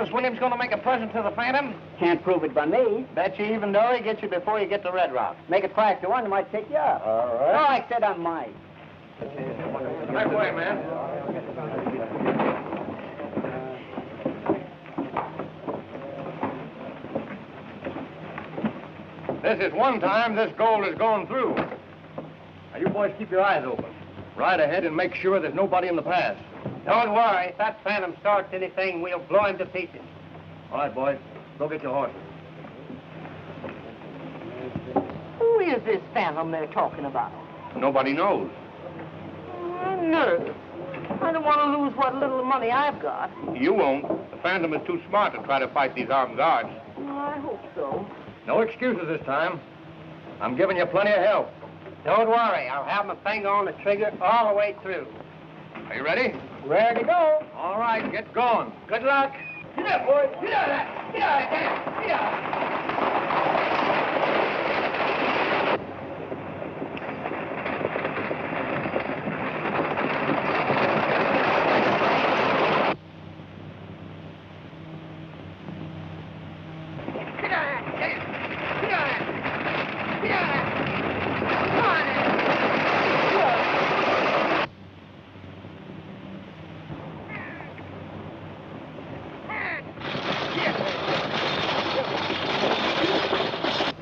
Silas Williams going to make a present to the Phantom? Can't prove it by me. Bet you even though he gets you before you get to Red Rock. Make it 5 to 1, he might take you up. All right. No, I said I might. Right way, man. This is one time this gold is going through. Now, you boys keep your eyes open. Ride ahead and make sure there's nobody in the pass. Don't worry. If that Phantom starts anything, we'll blow him to pieces. All right, boys. Go get your horses. Who is this Phantom they're talking about? Nobody knows. Nerve. I don't want to lose what little money I've got. You won't. The Phantom is too smart to try to fight these armed guards. I hope so. No excuses this time. I'm giving you plenty of help. Don't worry. I'll have my finger on the trigger all the way through. Are you ready? Ready to go. All right, get going. Good luck. Get up, boys. Get out of that. Get out of that. Get out.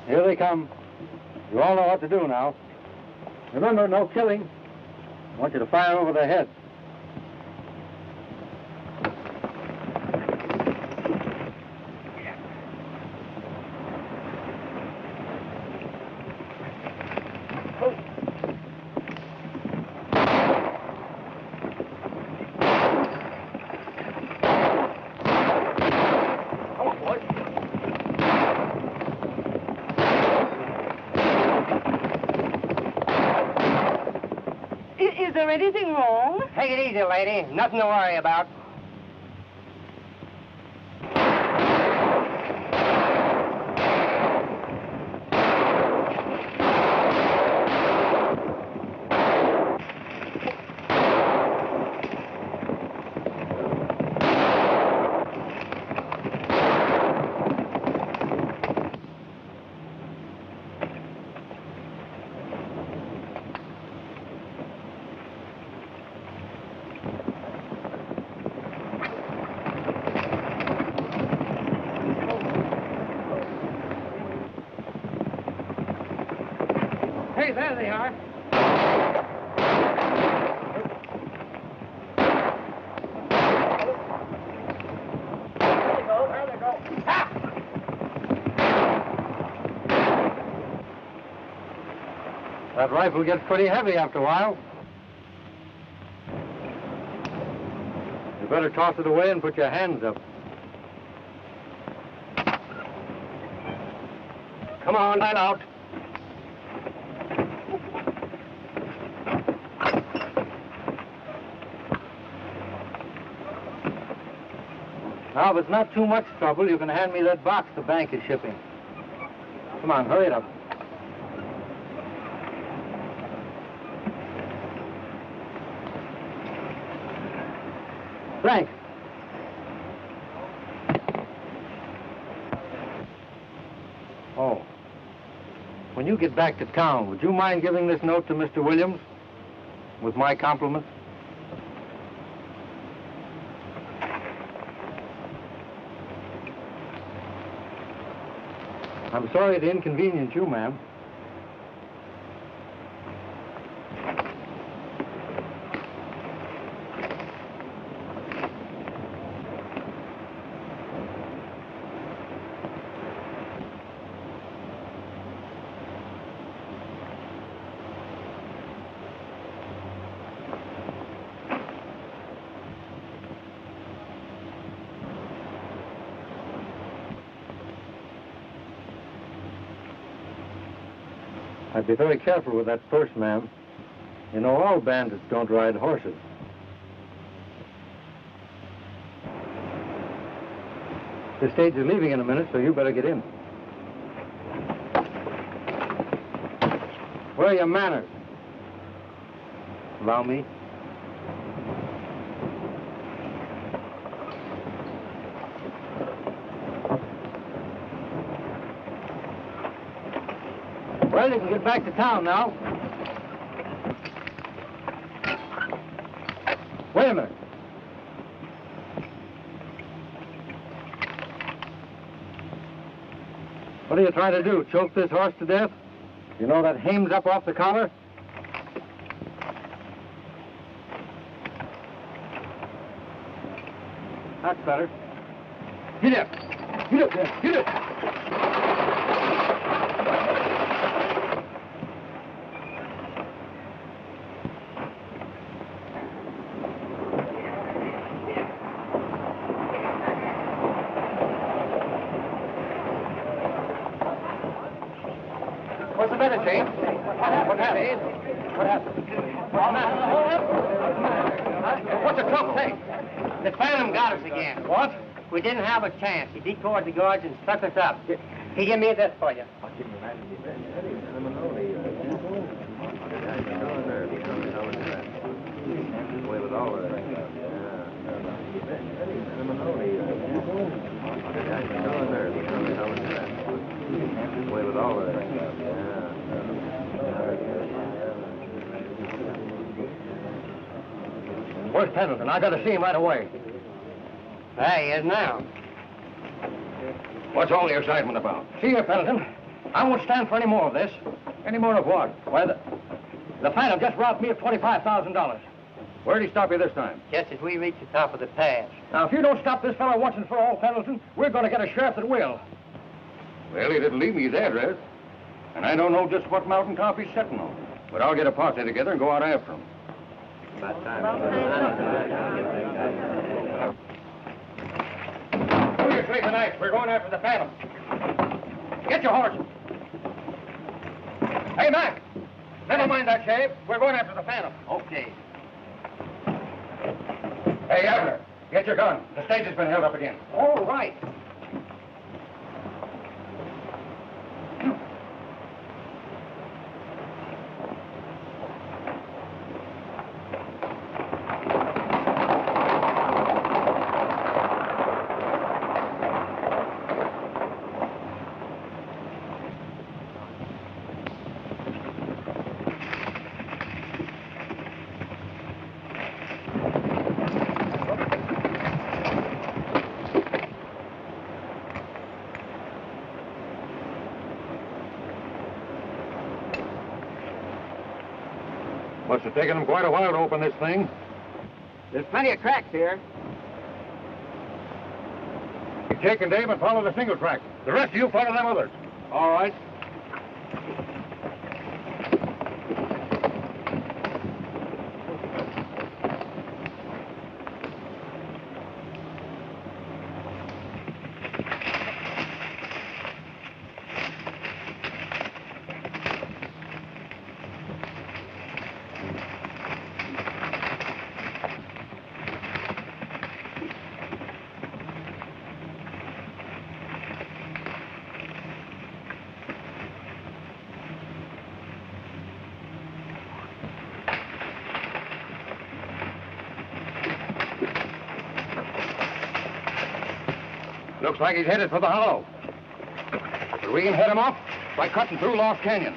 Here they come. You all know what to do now. Remember, no killing. I want you to fire over their heads. Is there anything wrong? Take it easy, lady. Nothing to worry about. Hey, there they are. There they go, there they go. Ha! That rifle gets pretty heavy after a while. You better toss it away and put your hands up. Come on, line out. Now, if it's not too much trouble, you can hand me that box the bank is shipping. Come on, hurry it up. Frank. Oh. When you get back to town, would you mind giving this note to Mr. Williams? With my compliments? I'm sorry to inconvenience you, ma'am. I'd be very careful with that purse, ma'am. You know, all bandits don't ride horses. The stage is leaving in a minute, so you better get in. Where are your manners? Allow me. Well, you can get back to town now. Wait a minute. What are you trying to do, choke this horse to death? You know that hame's up off the collar? That's better. Get up. Get up there. Get up. What's the matter, James? What happened? What happened? What's the trouble, say? The phantom got us again. What? We didn't have a chance. He decoyed the guards and stuck us up. He gave me this for you. Where's Pendleton? I gotta see him right away. There he is now. What's all the excitement about? See here, Pendleton. I won't stand for any more of this. Any more of what? Why, the Phantom just robbed me of $25,000. Where'd he stop you this time? Just as we reached the top of the pass. Now, if you don't stop this fellow once and for all, Pendleton, we're gonna get a sheriff that will. Well, he didn't leave me his address. And I don't know just what mountain top he's sitting on. But I'll get a posse together and go out after him. Who you sleeping nights? We're going after the Phantom. Get your horses. Hey, Mac. Never mind that shave. We're going after the Phantom. Okay. Hey, Abner, get your gun. The stage has been held up again. All right. Must have taken them quite a while to open this thing. There's plenty of cracks here. Jake and Dave and follow the single track. The rest of you follow them others. All right. Looks like he's headed for the hollow. But we can head him off by cutting through Lost Canyon.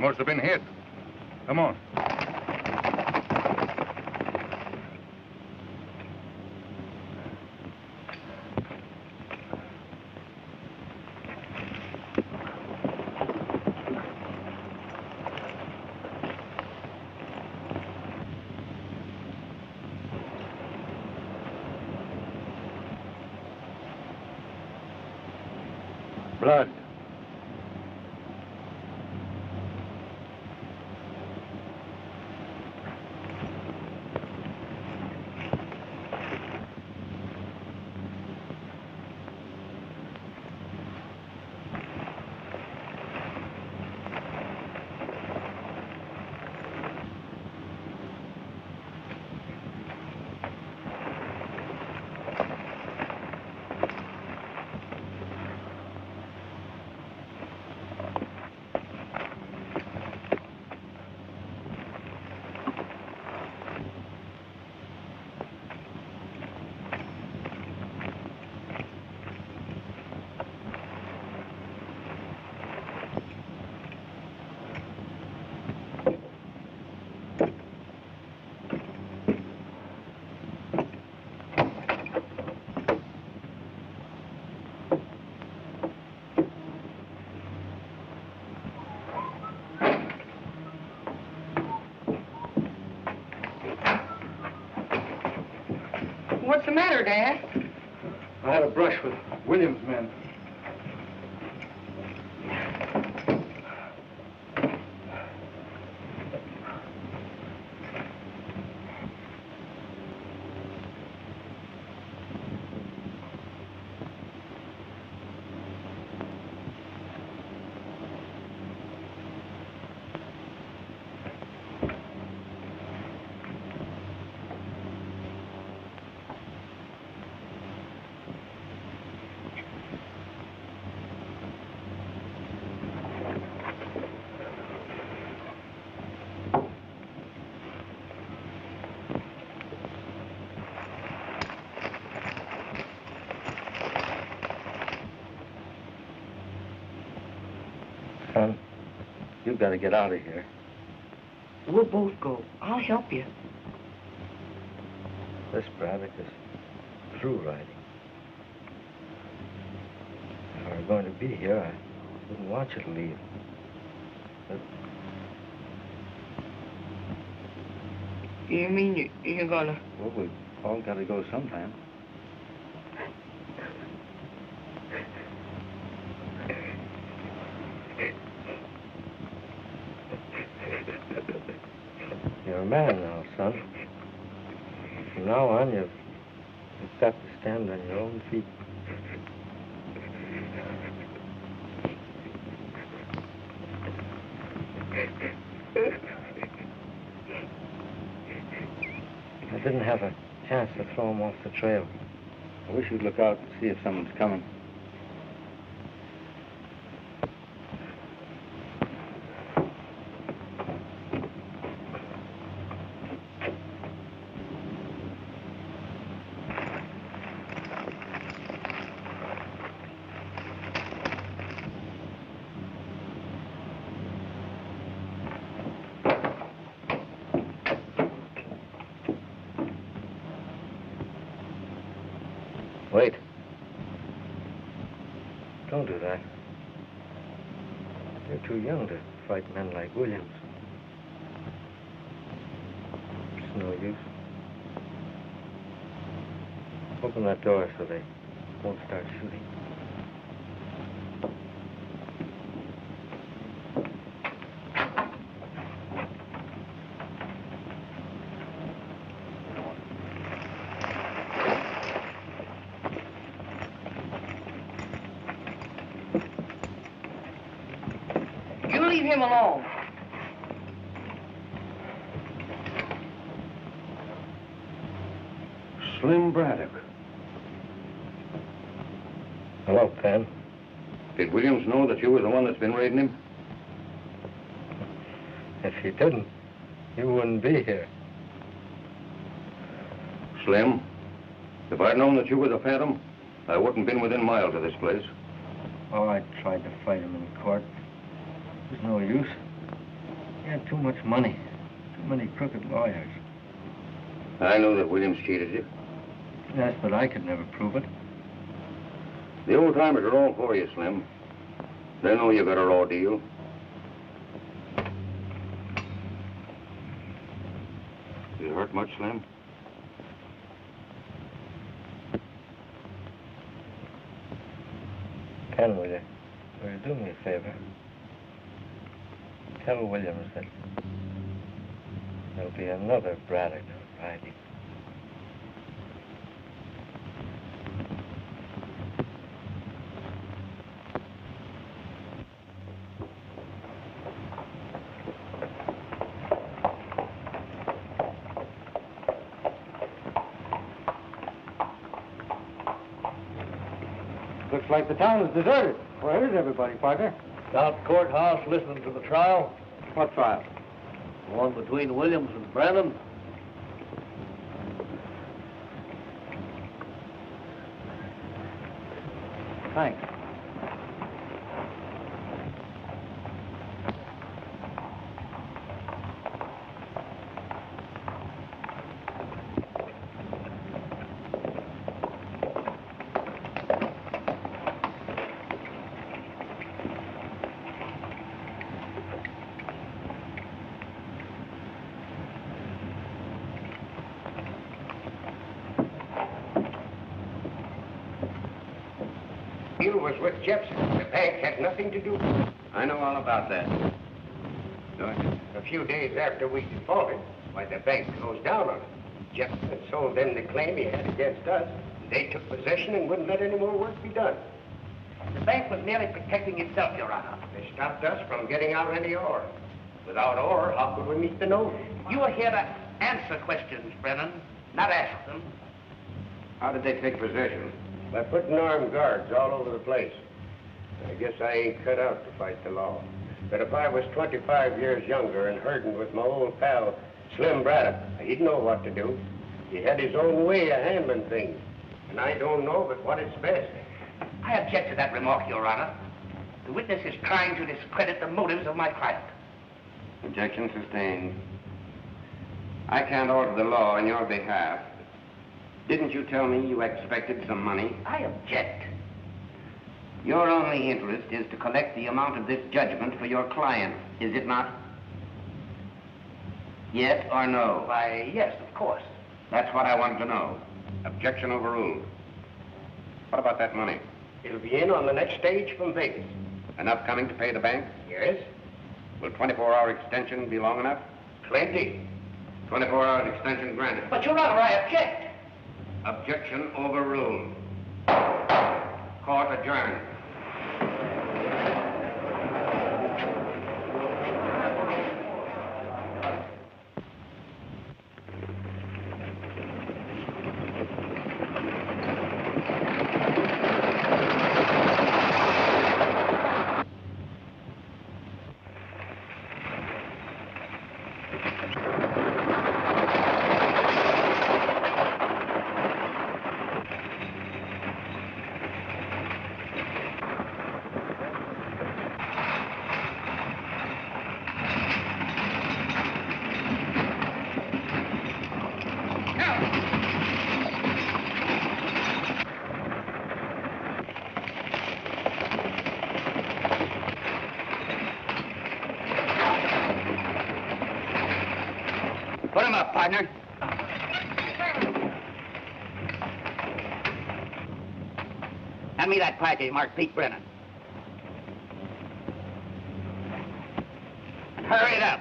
must have been hit. Come on. Blood. What's the matter, Dad? I had a brush with Williams' men. Son, you've got to get out of here. We'll both go. I'll help you. This Braddock is through riding. If I were going to be here, I wouldn't want you to leave. But You mean you're gonna... well, we've all got to go sometime. You're a man now, son. From now on, you've got to stand on your own feet. I didn't have a chance to throw him off the trail. I wish you'd look out and see if someone's coming. Wait. Don't do that. You're too young to fight men like Williams. It's no use. Open that door so they won't start shooting. Leave him alone. Slim Braddock. Hello, Pen. Did Williams know that you were the one that's been raiding him? If he didn't, you wouldn't be here. Slim, if I'd known that you were the Phantom, I wouldn't been within miles of this place. Oh, I tried to fight him in court. There's no use. He had too much money. Too many crooked lawyers. I know that Williams cheated you. Yes, but I could never prove it. The old-timers are all for you, Slim. They know you got a raw deal. You hurt much, Slim? Ken, will you do me a favor? Tell Williams that there'll be another Braddock on Friday. Looks like the town is deserted. Where is everybody, partner? Down at the courthouse listening to the trial. What trial? The one between Williams and Brennan. Thanks. You was with Jepson. The bank had nothing to do with it. I know all about that. A few days after we defaulted, why, the bank closed down on it. Jepson had sold them the claim he had against us. They took possession and wouldn't let any more work be done. The bank was merely protecting itself, Your Honor. They stopped us from getting out any ore. Without ore, how could we meet the note? You are here to answer questions, Brennan, not ask them. How did they take possession? By putting armed guards all over the place. I guess I ain't cut out to fight the law. But if I was 25 years younger and herding with my old pal, Slim Braddock, he'd know what to do. He had his own way of handling things. And I don't know but what is best. I object to that remark, Your Honor. The witness is trying to discredit the motives of my client. Objection sustained. I can't alter the law on your behalf. Didn't you tell me you expected some money? I object. Your only interest is to collect the amount of this judgment for your client, is it not? Yes or no? Why, yes, of course. That's what I wanted to know. Objection overruled. What about that money? It'll be in on the next stage from Vegas. Enough coming to pay the bank? Yes? Will 24-hour extension be long enough? Plenty. 24 hours extension granted. But, Your Honor, I object. Objection overruled. Court adjourned. Put him up, partner. Hand me that package marked Pete Brennan. And hurry it up.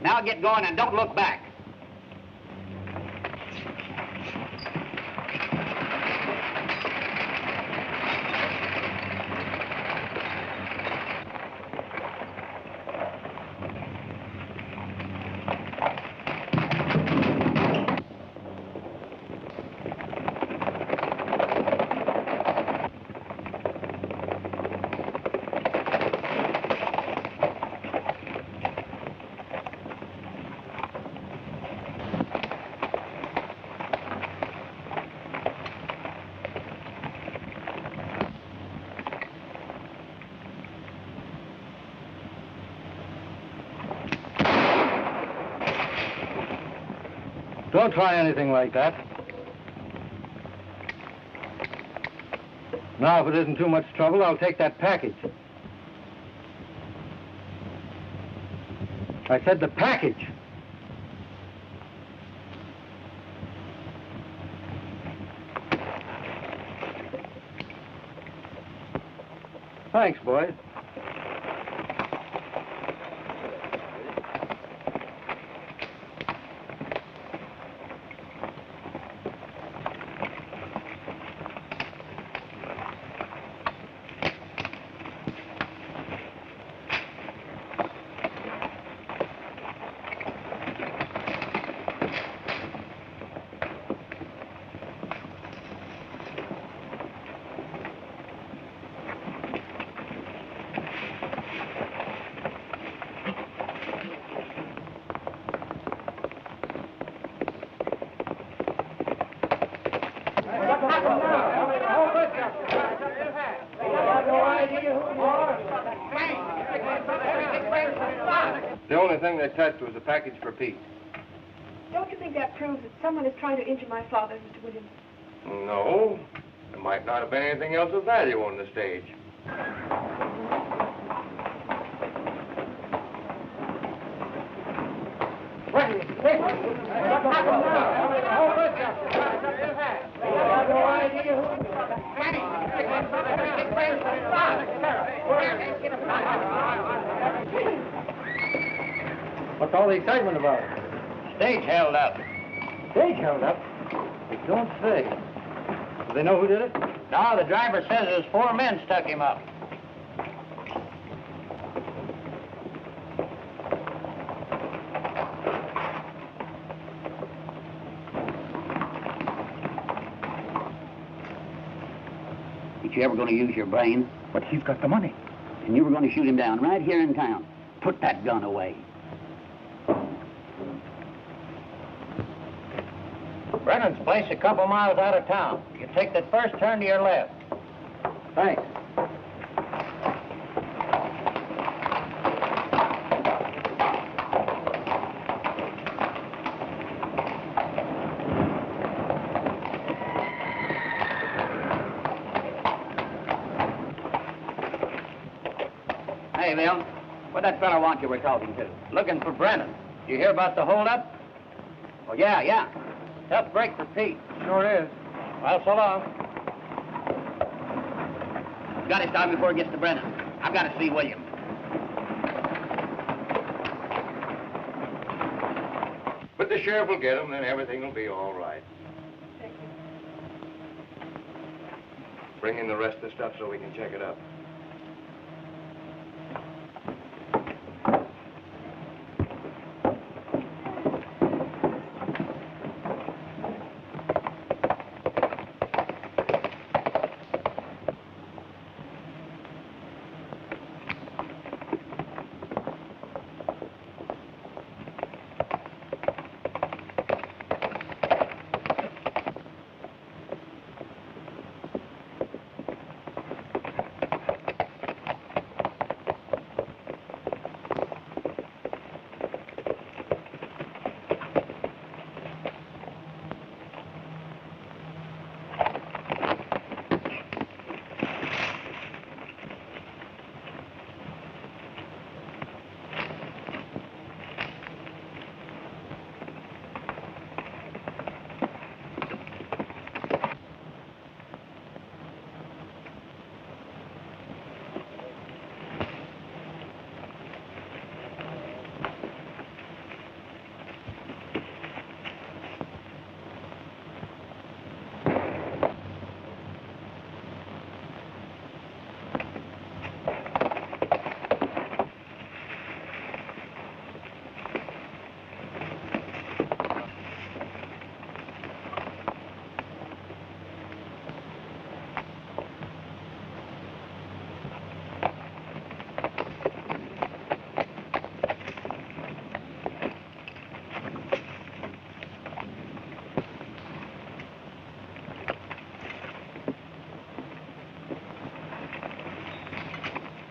Now get going and don't look back. Don't try anything like that. Now, if it isn't too much trouble, I'll take that package. I said the package. Thanks, boys. The only thing they touched was a package for Pete. Don't you think that proves that someone is trying to injure my father, Mr. Williams? No. There might not have been anything else of value on the stage. What's all the excitement about? Stage held up. Stage held up? They don't say. Do they know who did it? No, the driver says there's 4 men stuck him up. Ain't you ever going to use your brain? But he's got the money. And you were going to shoot him down right here in town. Put that gun away. Brennan's place a couple miles out of town. You take that first turn to your left. Thanks. Hey, Bill, what that fella want you were talking to? Looking for Brennan. You hear about the holdup? Oh, yeah. Tough break for Pete. Sure is. Well, so long. Got to stop before it gets to Brennan. I've got to see William. But the sheriff will get him, then everything will be all right. Thank you. Bring in the rest of the stuff so we can check it up.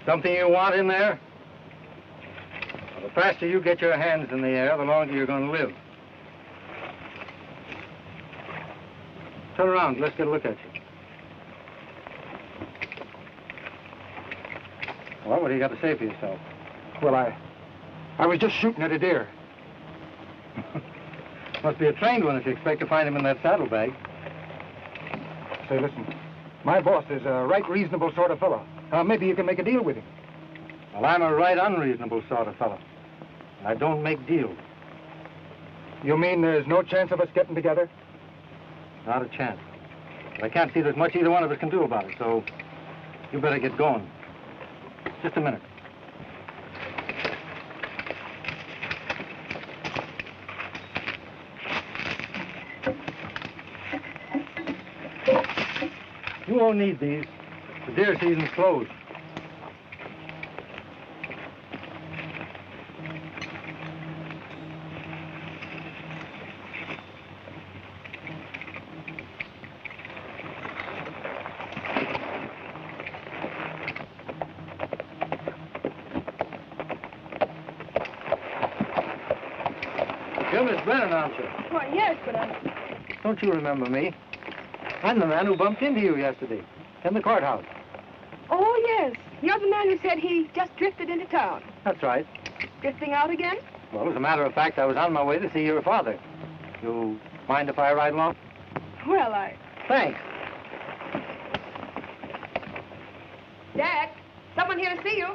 Something you want in there? Well, the faster you get your hands in the air, the longer you're going to live. turn around. Let's get a look at you. Well, what do you got to say for yourself? Well, I was just shooting at a deer. Must be a trained one if you expect to find him in that saddlebag. Say, listen, my boss is a right reasonable sort of fellow. Maybe you can make a deal with him. Well, I'm a right unreasonable sort of fellow. And I don't make deals. You mean there's no chance of us getting together? Not a chance. But I can't see there's much either one of us can do about it, so you better get going. Just a minute. You won't need these. The deer season's closed. You're Miss Brennan, aren't you? Why, yes, but Don't you remember me? I'm the man who bumped into you yesterday in the courthouse. Oh, yes. You're the man who said he just drifted into town. That's right. Drifting out again? Well, as a matter of fact, I was on my way to see your father. You mind if I ride along? Well, Thanks. Dad, someone here to see you.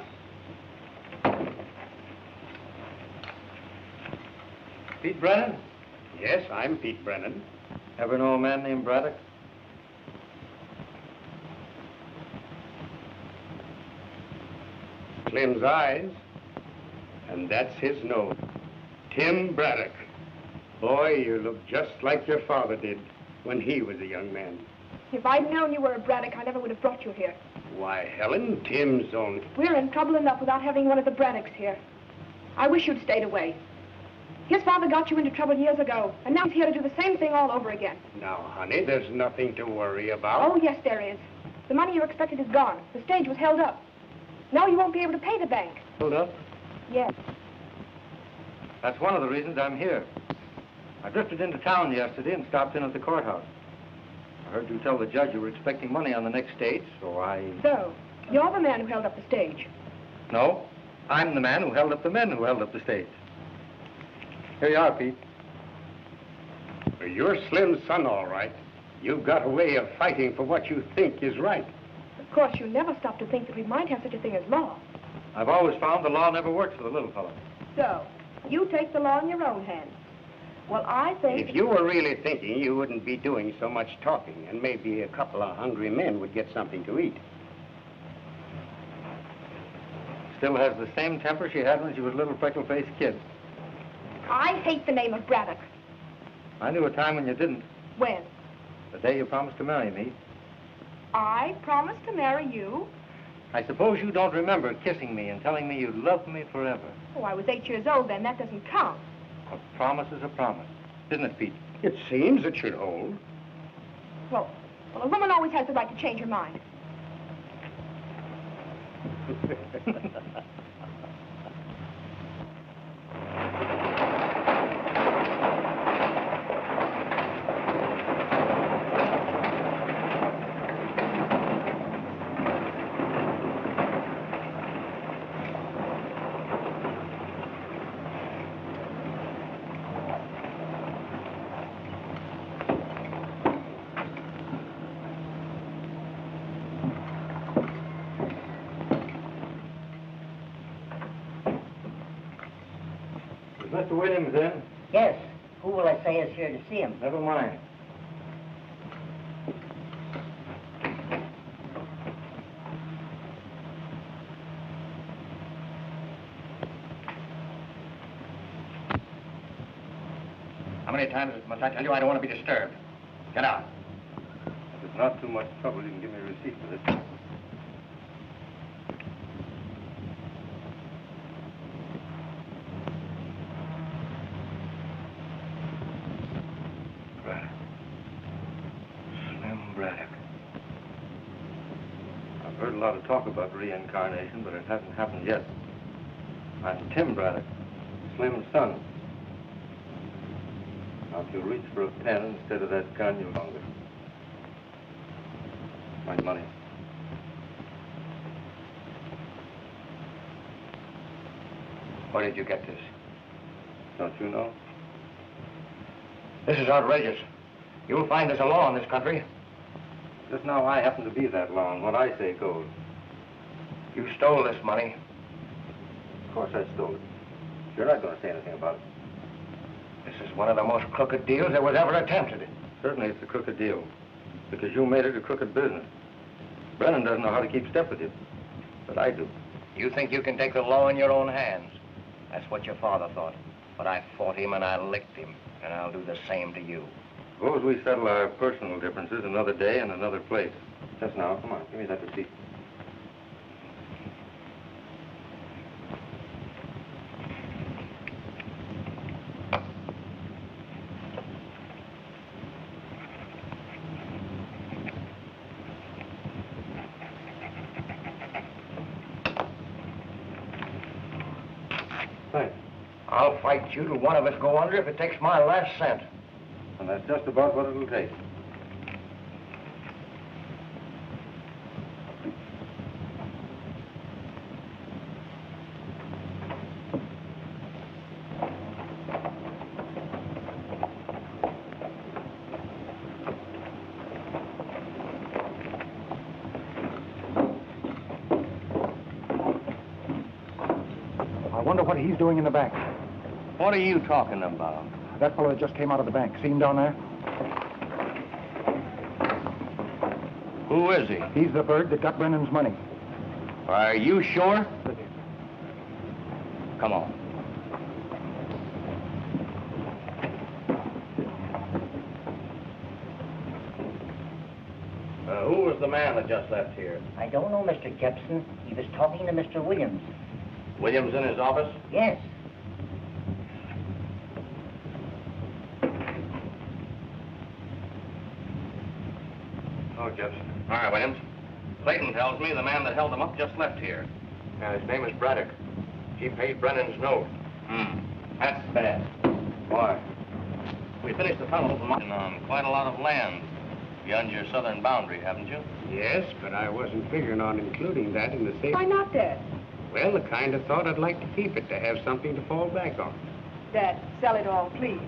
Pete Brennan? Yes, I'm Pete Brennan. Ever know a man named Braddock? Slim's eyes, and that's his nose. Tim Braddock. Boy, you look just like your father did when he was a young man. If I'd known you were a Braddock, I never would have brought you here. Why, Helen, Tim's only... We're in trouble enough without having one of the Braddocks here. I wish you'd stayed away. His father got you into trouble years ago, and now he's here to do the same thing all over again. Now, honey, there's nothing to worry about. Oh, yes, there is. The money you expected is gone. The stage was held up. Now you won't be able to pay the bank. Hold up. Yes. That's one of the reasons I'm here. I drifted into town yesterday and stopped in at the courthouse. I heard you tell the judge you were expecting money on the next stage, so I... So, you're the man who held up the stage. No, I'm the man who held up the men who held up the stage. Here you are, Pete. Well, you're Slim's son, all right. You've got a way of fighting for what you think is right. Of course, you never stop to think that we might have such a thing as law. I've always found the law never works for the little fellow. So, you take the law in your own hands. Well, I think... If you were really thinking, you wouldn't be doing so much talking, and maybe a couple of hungry men would get something to eat. Still has the same temper she had when she was a little freckle-faced kid. I hate the name of Braddock. I knew a time when you didn't. When? The day you promised to marry me. I promised to marry you? I suppose you don't remember kissing me and telling me you'd love me forever. Oh, I was 8 years old then. That doesn't count. A promise is a promise. Isn't it, Pete? It seems it should hold. Well, a woman always has the right to change her mind. Mr. Williams in? Yes. Who will I say is here to see him? Never mind. How many times must I tell you I don't want to be disturbed? Get out. If it's not too much trouble, you can give me a receipt for this. I've heard a lot of talk about reincarnation, but it hasn't happened yet. I'm Tim Braddock, Slim's son. Now, if you'll reach for a pen instead of that gun, you'll longer. my money. Where did you get this? Don't you know? This is outrageous. You'll find there's a law in this country. Just now, I happen to be that law, and what I say goes. You stole this money. Of course I stole it. You're not going to say anything about it. This is one of the most crooked deals that was ever attempted. Certainly it's a crooked deal, because you made it a crooked business. Brennan doesn't know how to keep step with you, but I do. You think you can take the law in your own hands. That's what your father thought. But I fought him and I licked him, and I'll do the same to you. Suppose we settle our personal differences another day and another place. Just now, come on, give me that receipt. Thanks. I'll fight you till one of us go under if it takes my last cent. And that's just about what it'll take. I wonder what he's doing in the bank. What are you talking about? That fellow that just came out of the bank. See him down there? Who is he? He's the bird that got Brennan's money. Are you sure? Come on. Who was the man that just left here? I don't know, Mr. Jepson. He was talking to Mr. Williams. Williams in his office? Yes. Oh, Jepson. All right, Williams. Clayton tells me the man that held him up just left here. Yeah, his name is Braddock. He paid Brennan's note. That's bad. Why? We finished the tunnel on quite a lot of land beyond your southern boundary, haven't you? Yes, but I wasn't figuring on including that in the safety. Why not, Dad? Well, the kind of thought I'd like to keep it, to have something to fall back on. Dad, sell it all, please.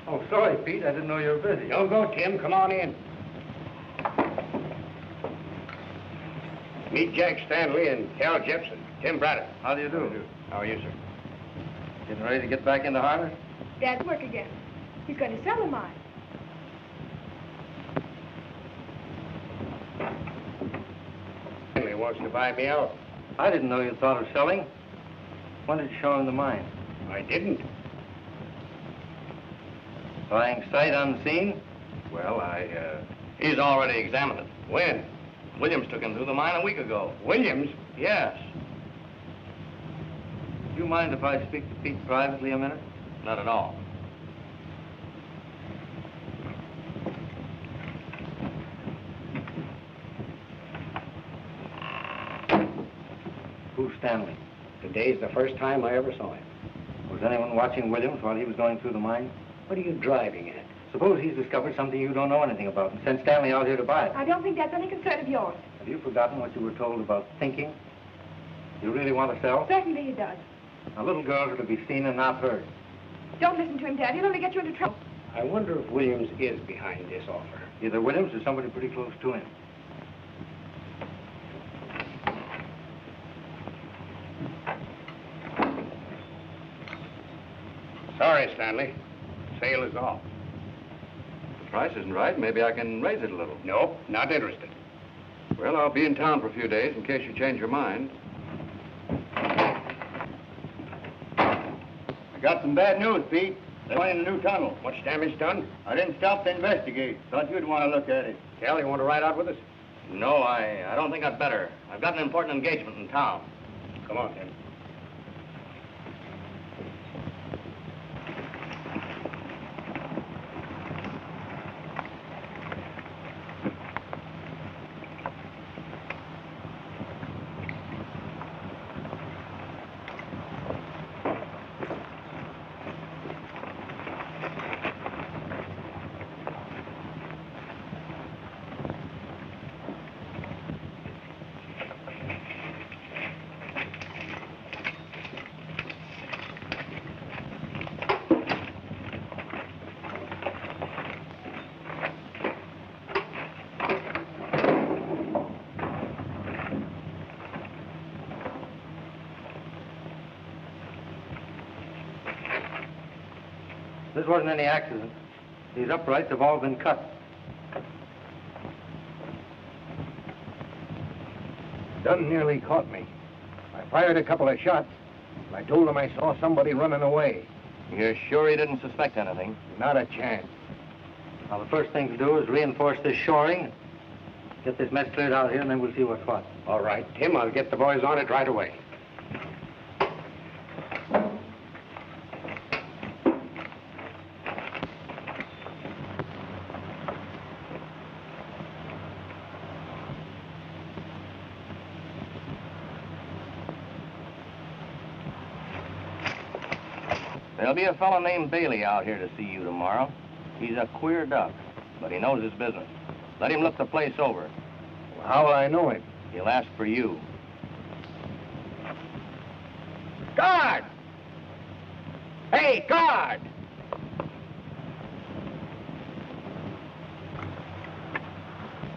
Oh, sorry, Pete. I didn't know you were busy. Don't go, Tim. Come on in. Meet Jack Stanley and Cal Jepson. Tim Braddock. How do you do? How are you, sir? Getting ready to get back into harness? Dad's work again. He's going to sell the mine. Stanley wants to buy me out. I didn't know you thought of selling. When did you show him the mine? I didn't. Buying sight unseen? Well, he's already examined it. When? Williams took him through the mine a week ago. Williams? Yes. Do you mind if I speak to Pete privately a minute? Not at all. Who's Stanley? Today's the first time I ever saw him. Was anyone watching Williams while he was going through the mine? What are you driving at? Suppose he's discovered something you don't know anything about and sent Stanley out here to buy it. I don't think that's any concern of yours. Have you forgotten what you were told about thinking? You really want to sell? Certainly he does. Now, little girls are to be seen and not heard. Don't listen to him, Dad. He'll only get you into trouble. I wonder if Williams is behind this offer. Either Williams or somebody pretty close to him. Sorry, Stanley. Sale is off. The price isn't right. Maybe I can raise it a little. Nope, not interested. Well, I'll be in town for a few days in case you change your mind. I got some bad news, Pete. They're finding a new tunnel. Much damage done? I didn't stop to investigate. Thought you'd want to look at it. Cal, you want to ride out with us? No, I don't think I'd better. I've got an important engagement in town. Come on, Tim. This wasn't any accident. These uprights have all been cut. Dunn nearly caught me. I fired a couple of shots. I told him I saw somebody running away. You're sure he didn't suspect anything? Not a chance. Now, the first thing to do is reinforce this shoring, get this mess cleared out here, and then we'll see what's what. All right, Tim, I'll get the boys on it right away. There'll be a fellow named Bailey out here to see you tomorrow. He's a queer duck, but he knows his business. Let him look the place over. Well, how will I know him? He'll ask for you. Guard! Hey, guard!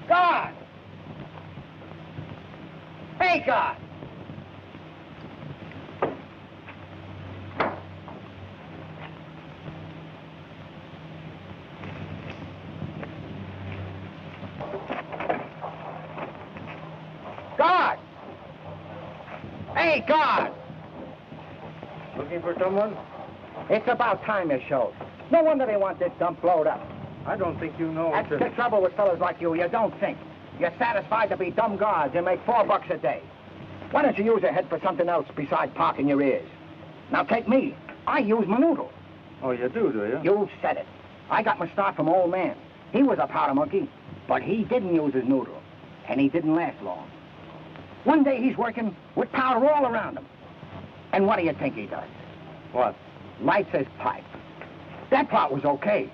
Guard! Hey, guard! Guard! Hey, guard! Looking for someone? It's about time you showed. No wonder they want this dump blowed up. I don't think you know. That's the trouble with fellas like you. You don't think. You're satisfied to be dumb guards and make $4 a day. Why don't you use your head for something else besides parking your ears? Now take me. I use my noodle. Oh, you do you? You said it. I got my start from old man. He was a powder monkey, but he didn't use his noodle, and he didn't last long. One day he's working with powder all around him. And what do you think he does? What? Lights his pipe. That part was okay.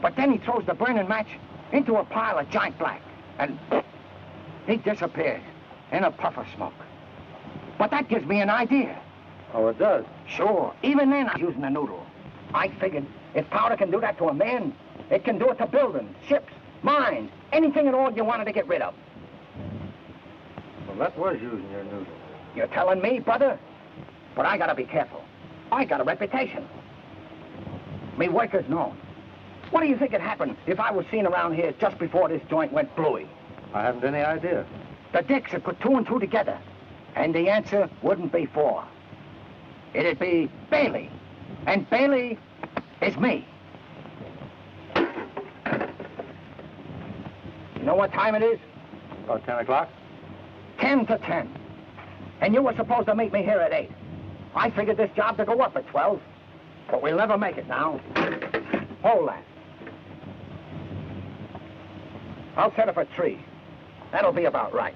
But then he throws the burning match into a pile of giant black. And he disappears in a puff of smoke. But that gives me an idea. Oh, it does? Sure. Even then, I was using a noodle. I figured if powder can do that to a man, it can do it to buildings, ships, mines, anything at all you wanted to get rid of. Well, that was using your noodle. You're telling me, brother? But I gotta be careful. I got a reputation. Me workers know. What do you think would happen if I was seen around here just before this joint went bluey? I haven't any idea. The dicks would put 2 and 2 together, and the answer wouldn't be 4. It'd be Bailey, and Bailey is me. You know what time it is? About 10 o'clock? 10 to 10. And you were supposed to meet me here at 8. I figured this job to go up at 12, but we'll never make it now. Hold that. I'll set up a tree. That'll be about right.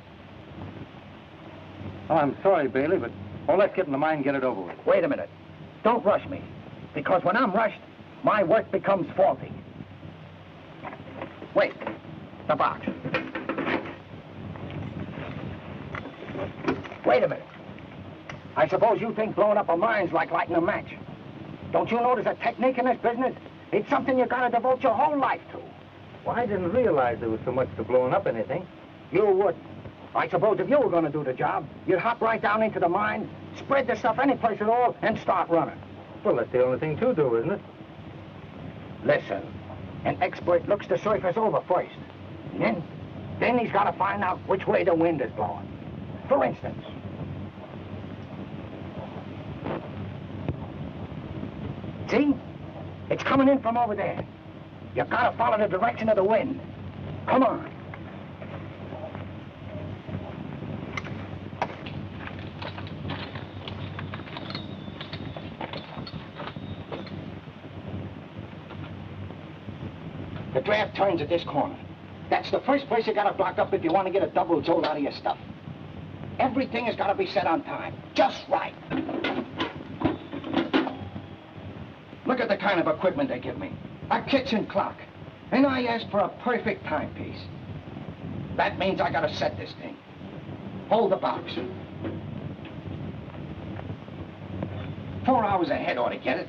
Oh, I'm sorry, Bailey, but let's get in the mine and get it over with. Wait a minute. Don't rush me, because when I'm rushed, my work becomes faulty. Wait. The box. Wait a minute. I suppose you think blowing up a mine's like lighting a match. Don't you know there's a technique in this business? It's something you gotta devote your whole life to. Well, I didn't realize there was so much to blowing up anything. You wouldn't. I suppose if you were gonna do the job, you'd hop right down into the mine, spread the stuff any place at all, and start running. Well, that's the only thing to do, isn't it? Listen, an expert looks the surface over first. And then he's gotta find out which way the wind is blowing. For instance, see? It's coming in from over there. You gotta follow the direction of the wind. Come on. The draft turns at this corner. That's the first place you gotta block up if you want to get a double jolt out of your stuff. Everything has gotta be set on time. Just right. Look at the kind of equipment they give me. A kitchen clock. And I asked for a perfect timepiece. That means I gotta set this thing. Hold the box. 4 hours ahead ought to get it.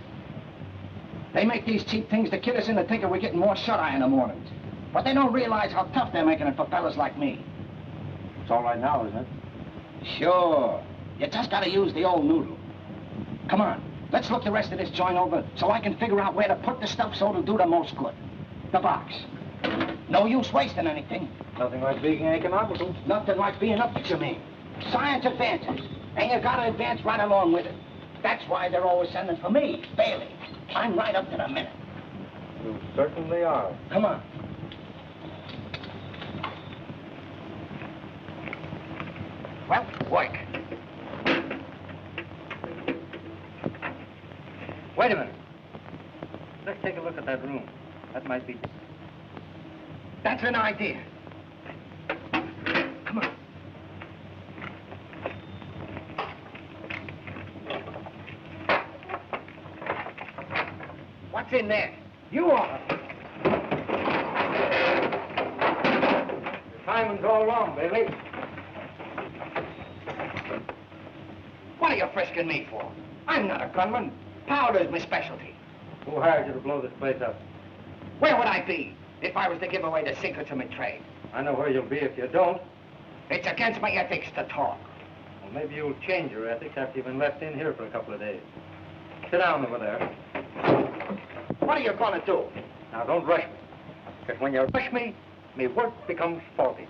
They make these cheap things to kid us into thinking we're getting more shut-eye in the mornings. But they don't realize how tough they're making it for fellas like me. It's all right now, isn't it? Sure. You just gotta use the old noodle. Come on. Let's look the rest of this joint over so I can figure out where to put the stuff so it'll do the most good. The box. No use wasting anything. Nothing like being economical. Nothing like being up to you mean. Science advances, and you gotta advance right along with it. That's why they're always sending for me, Bailey. I'm right up to the minute. You certainly are. Come on. Well, work. Wait a minute. Let's take a look at that room. That might be... That's an idea. Come on. What's in there? You are. The timing's all wrong, Bailey. What are you frisking me for? I'm not a gunman. Powder's my specialty. Who hired you to blow this place up? Where would I be if I was to give away the secrets of my trade? I know where you'll be if you don't. It's against my ethics to talk. Well, maybe you'll change your ethics after you've been left in here for a couple of days. Sit down over there. What are you gonna do? Now, don't rush me. Because when you rush me, my work becomes faulty.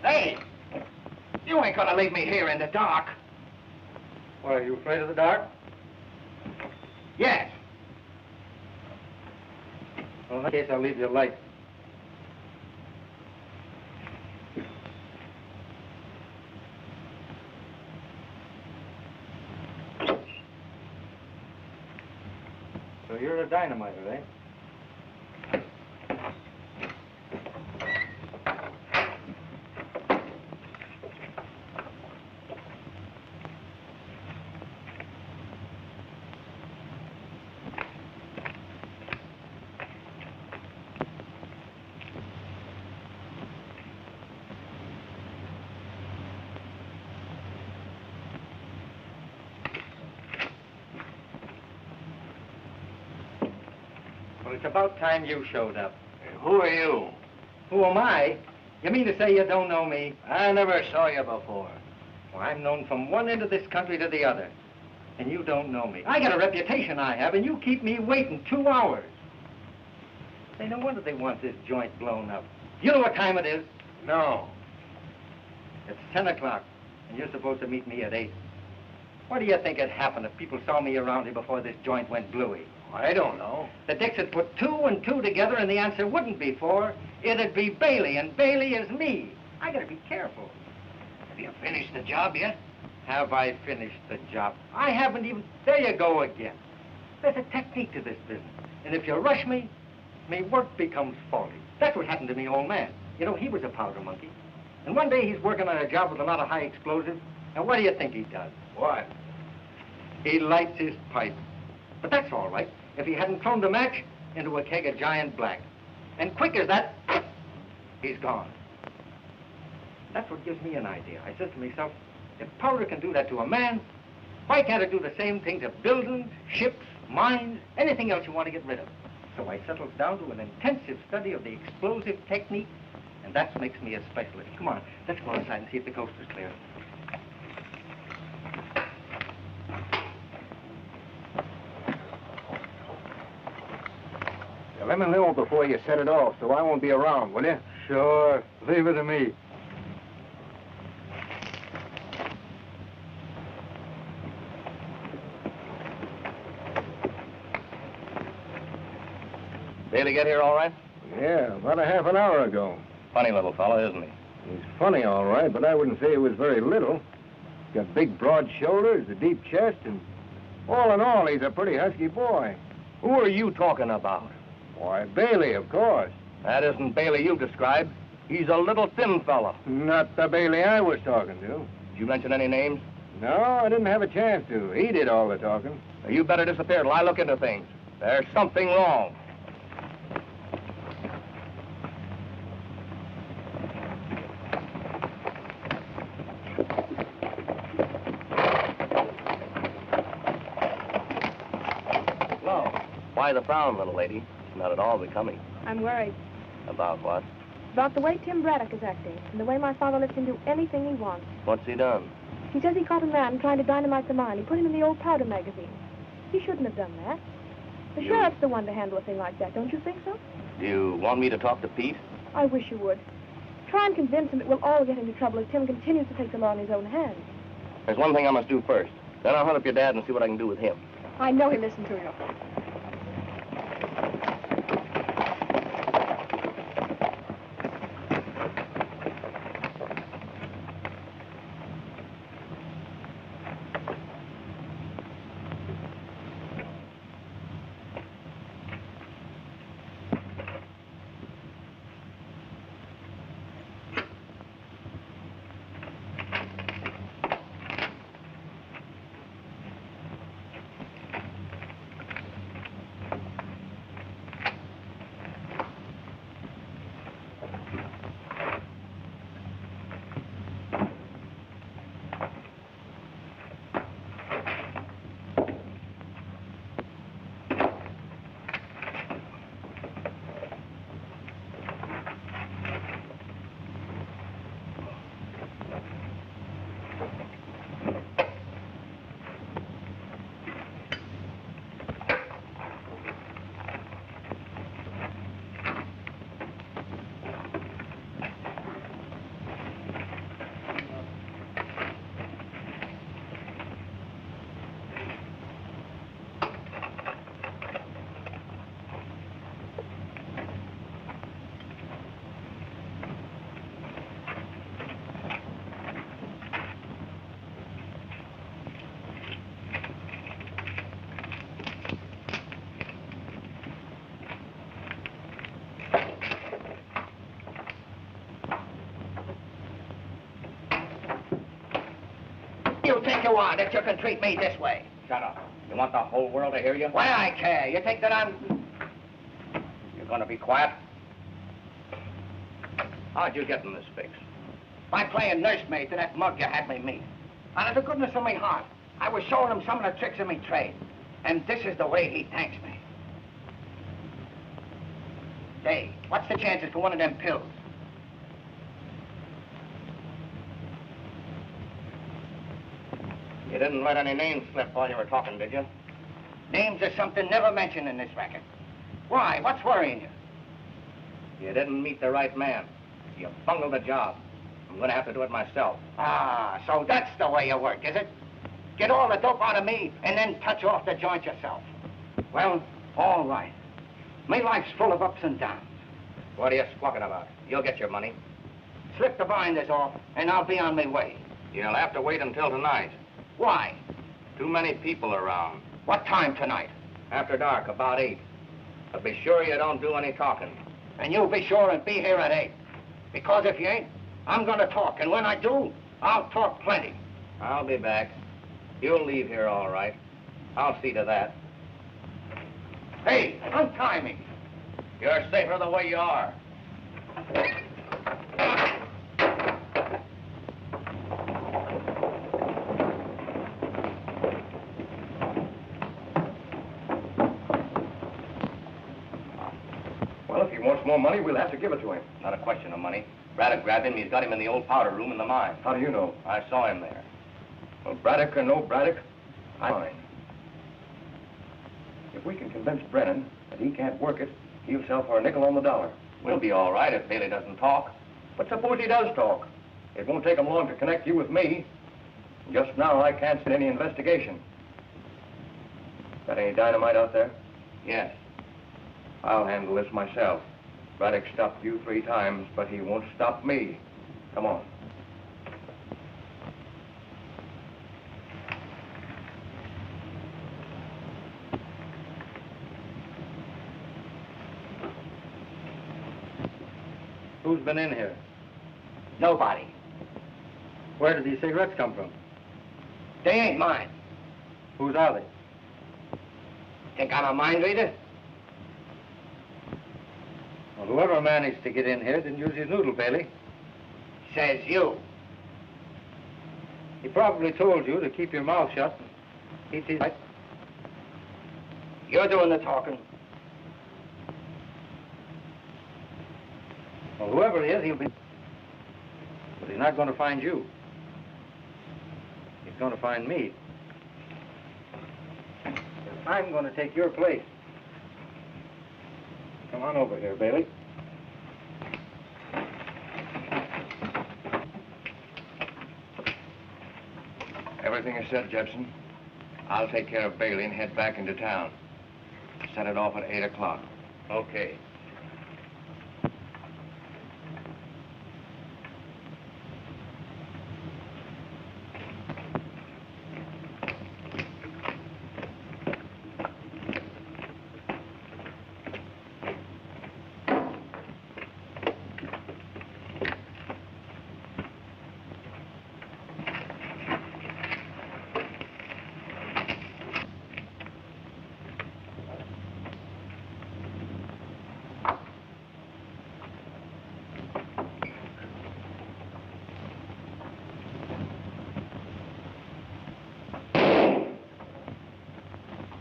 Hey, you ain't gonna leave me here in the dark. What, are you afraid of the dark? Yes. Well, in that case, I'll leave you a light. So you're a dynamiter, eh? Well, it's about time you showed up. Who are you? Who am I? You mean to say you don't know me? I never saw you before. Well, I'm known from one end of this country to the other. And you don't know me. I got a reputation I have, and you keep me waiting 2 hours. Say, no wonder they want this joint blown up. Do you know what time it is? No. It's 10 o'clock, and you're supposed to meet me at 8. What do you think would happen if people saw me around here before this joint went bluey? I don't know. The Dicks would put 2 and 2 together, and the answer wouldn't be 4. It'd be Bailey, and Bailey is me. I gotta be careful. Have you finished the job yet? Have I finished the job? I haven't even... There you go again. There's a technique to this business. And if you rush me, my work becomes faulty. That's what happened to me old man. You know, he was a powder monkey. And one day he's working on a job with a lot of high explosives. And what do you think he does? What? He lights his pipe. But that's all right if he hadn't thrown the match into a keg of giant black. And quick as that, he's gone. That's what gives me an idea. I said to myself, if powder can do that to a man, why can't it do the same thing to buildings, ships, mines, anything else you want to get rid of? So I settled down to an intensive study of the explosive technique, and that makes me a specialist. Come on, let's go outside and see if the coast is clear. Let me know before you set it off, so I won't be around, will you? Sure. Leave it to me. Bailey get here all right? Yeah, about a half an hour ago. Funny little fellow, isn't he? He's funny, all right, but I wouldn't say he was very little. He's got big, broad shoulders, a deep chest, and all in all, he's a pretty husky boy. Who are you talking about? Why, Bailey, of course. That isn't Bailey you described. He's a little thin fella. Not the Bailey I was talking to. Did you mention any names? No, I didn't have a chance to. He did all the talking. You better disappear till I look into things. There's something wrong. Well, why the frown, little lady? It's not at all becoming. I'm worried. About what? About the way Tim Braddock is acting, and the way my father lets him do anything he wants. What's he done? He says he caught a man trying to dynamite the mine. He put him in the old powder magazine. He shouldn't have done that. The sheriff's the one to handle a thing like that, don't you think so? Do you want me to talk to Pete? I wish you would. Try and convince him that we'll all get into trouble if Tim continues to take the law in his own hands. There's one thing I must do first. Then I'll hunt up your dad and see what I can do with him. I know he'll listen to you. You think you are that you can treat me this way? Shut up. You want the whole world to hear you? Why, I care. You think that I'm... You're going to be quiet? How'd you get in this fix? By playing nursemaid to that mug you had me meet. Out of the goodness of my heart, I was showing him some of the tricks of my trade. And this is the way he thanks me. Say, what's the chances for one of them pills? You didn't let any names slip while you were talking, did you? Names are something never mentioned in this racket. Why? What's worrying you? You didn't meet the right man. You bungled the job. I'm going to have to do it myself. Ah, so that's the way you work, is it? Get all the dope out of me and then touch off the joint yourself. Well, all right. My life's full of ups and downs. What are you squawking about? You'll get your money. Slip the binders off and I'll be on my way. You'll have to wait until tonight. Why? Too many people around. What time tonight? After dark, about 8. But be sure you don't do any talking. And you be sure and be here at 8. Because if you ain't, I'm going to talk. And when I do, I'll talk plenty. I'll be back. You'll leave here all right. I'll see to that. Hey, untie me. You're safer the way you are. Well, if he wants more money, we'll have to give it to him. Not a question of money. Braddock grabbed him. He's got him in the old powder room in the mine. How do you know? I saw him there. Well, Braddock or no Braddock, I'm fine. If we can convince Brennan that he can't work it, he'll sell for a nickel on the dollar. We'll be all right if Bailey doesn't talk. But suppose he does talk. It won't take him long to connect you with me. Just now, I can't see any investigation. Got any dynamite out there? Yes. I'll handle this myself. Braddock stopped you 3 times, but he won't stop me. Come on. Who's been in here? Nobody. Where did these cigarettes come from? They ain't mine. Whose are they? Think I'm a mind reader? Well, whoever managed to get in here didn't use his noodle, Bailey. Says you. He probably told you to keep your mouth shut and keep his... You're doing the talking. Well, whoever he is, he'll be... But he's not going to find you. He's going to find me. I'm going to take your place. Come on over here, Bailey. Everything is said, Jepson. I'll take care of Bailey and head back into town. Set it off at 8 o'clock. Okay.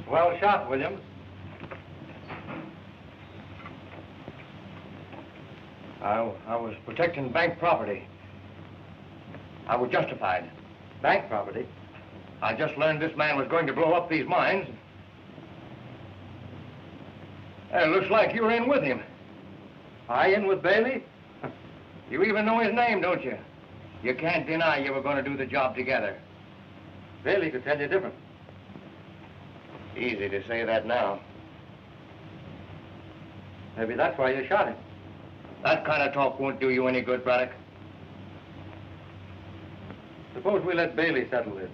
Well shot, Williams. I was protecting bank property. I was justified. Bank property? I just learned this man was going to blow up these mines. It looks like you're in with him. I in with Bailey? You even know his name, don't you? You can't deny you were going to do the job together. Bailey could tell you different. Easy to say that now. Maybe that's why you shot him. That kind of talk won't do you any good, Braddock. Suppose we let Bailey settle this.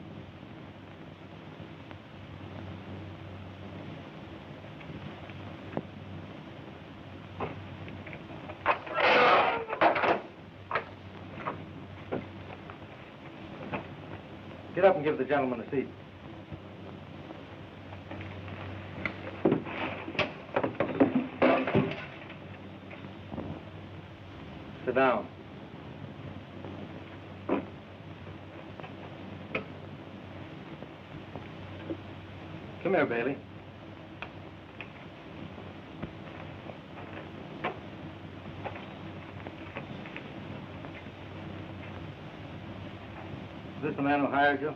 Get up and give the gentleman a seat. Sit down. Come here, Bailey. Is this the man who hired you?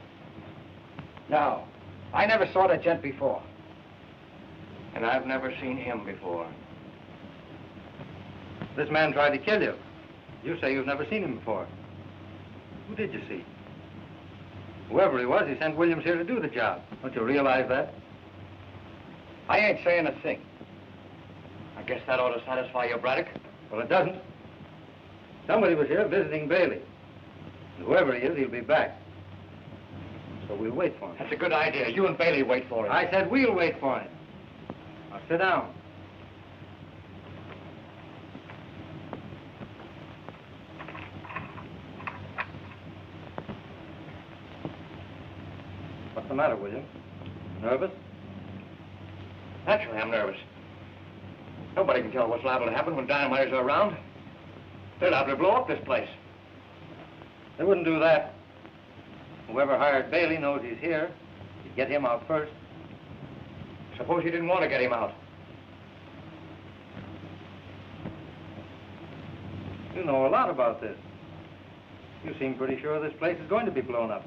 No. I never saw the gent before. And I've never seen him before. This man tried to kill you. You say you've never seen him before. Who did you see? Whoever he was, he sent Williams here to do the job. Don't you realize that? I ain't saying a thing. I guess that ought to satisfy you, Braddock. Well, it doesn't. Somebody was here visiting Bailey. And whoever he is, he'll be back. So we'll wait for him. That's a good idea. You and Bailey wait for him. I said we'll wait for him. Now sit down. What's the matter, William? Nervous? Naturally, I'm nervous. Nobody can tell what's liable to happen when dynamiters are around. They're liable to blow up this place. They wouldn't do that. Whoever hired Bailey knows he's here. You'd get him out first. Suppose you didn't want to get him out. You know a lot about this. You seem pretty sure this place is going to be blown up.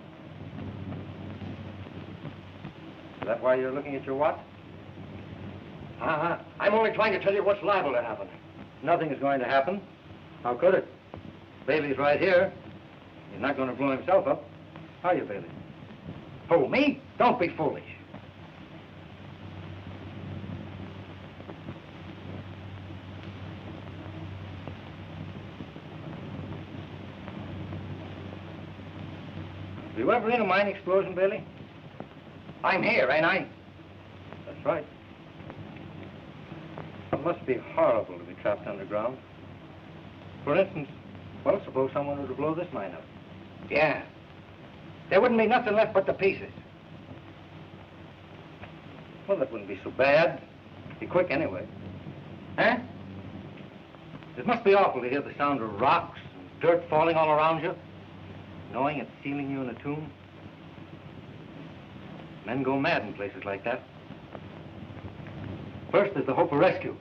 Is that why you're looking at your watch? I'm only trying to tell you what's liable to happen. Nothing is going to happen. How could it? Bailey's right here. He's not going to blow himself up. Are you, Bailey? Who, me? Don't be foolish. Were you ever in a mine explosion, Bailey? I'm here, ain't I? That's right. It must be horrible to be trapped underground. For instance, well, suppose someone were to blow this mine up. Yeah. There wouldn't be nothing left but the pieces. Well, that wouldn't be so bad. Be quick anyway. Huh? It must be awful to hear the sound of rocks and dirt falling all around you, knowing it's sealing you in a tomb. Men go mad in places like that. First, there's the hope of rescue.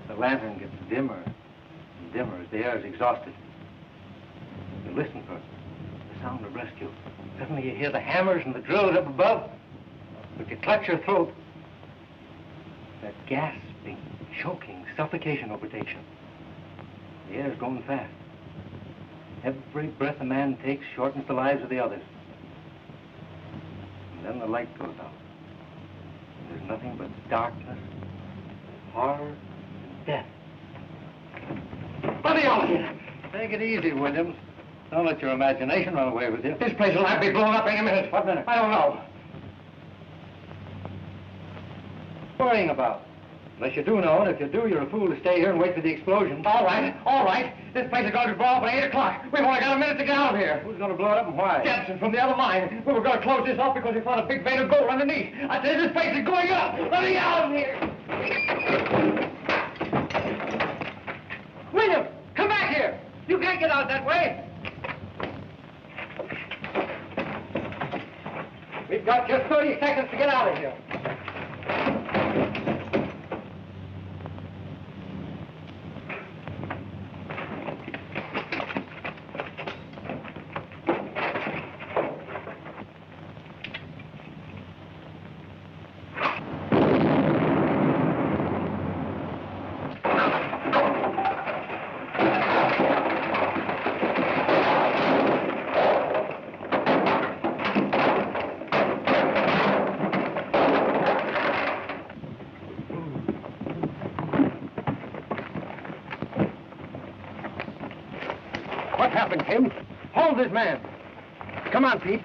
The lantern gets dimmer and dimmer as the air is exhausted. You listen for the sound of rescue. Suddenly you hear the hammers and the drills up above, but you clutch your throat. That gasping, choking suffocation overtakes you. The air's going fast. Every breath a man takes shortens the lives of the others. And then the light goes out. And there's nothing but darkness, horror, and death. Bloody all of you! Take it easy, Williams. Don't let your imagination run away with you. This place will have to be blown up any minute. What minute? I don't know. Worrying about? Unless you do know, and if you do, you're a fool to stay here and wait for the explosion. All right, all right. This place is going to blow up at 8 o'clock. We've only got a minute to get out of here. Who's going to blow it up and why? Jepson from the other mine. We were going to close this off because we found a big vein of gold underneath. I tell you, this place is going up. Let me get out of here. William, come back here. You can't get out that way. We've got just 30 seconds to get out of here. What happened, Tim? Hold this man. Come on, Pete.